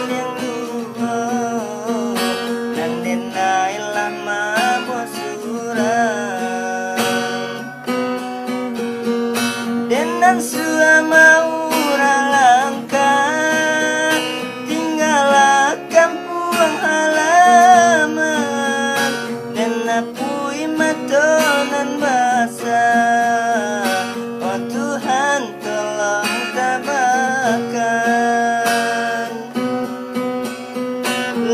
yang dua dan denailah mabuk suram denan sua mau langkah tinggallah kampung halaman dan apui matonan basah. Oh Tuhan tolong tabahkan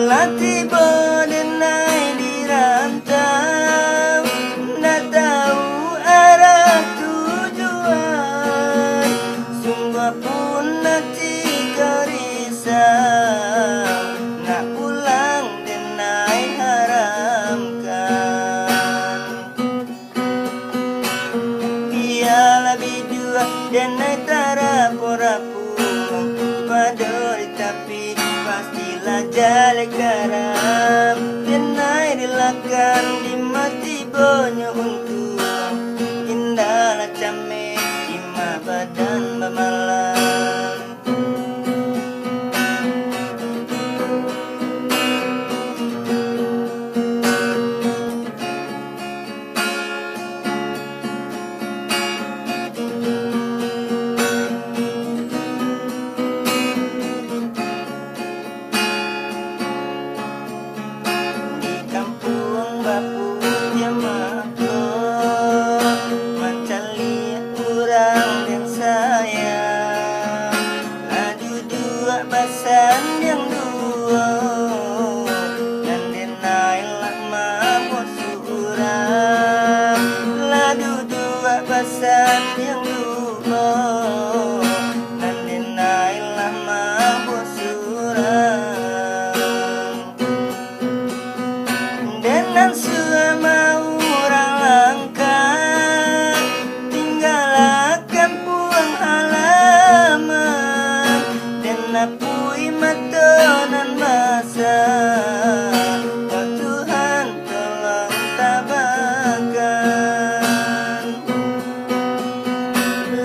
latih bodenai di rantau ndak tahu arah tujuan sungguh pun nanti kau risau nak pulang denai haramkan biarlah bidua denai tarapu-rapu padori tapi pastilah jale karam denai dilakan di mati bonyo untung indahlah came ima badan bamalan basan yang dua dan denailah mabuk suram ladu dua basan yang dua dan denailah mabuk suram denan sua mau langkah tinggallah kampung halaman apui matonan basah. Oh Tuhan tolong tabahkan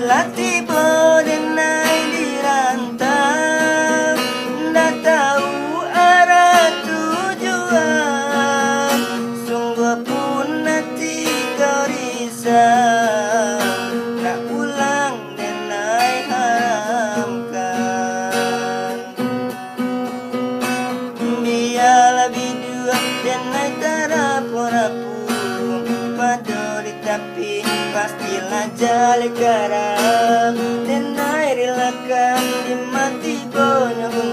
latih bodenai di rantau ndak tahu arah tujuan sungguh pun nanti kau risau nak pulang denai haramkan biarlah bidua denai tarapu-rapu padori tapi pastilah jale karam denai rilakan di mati bonyo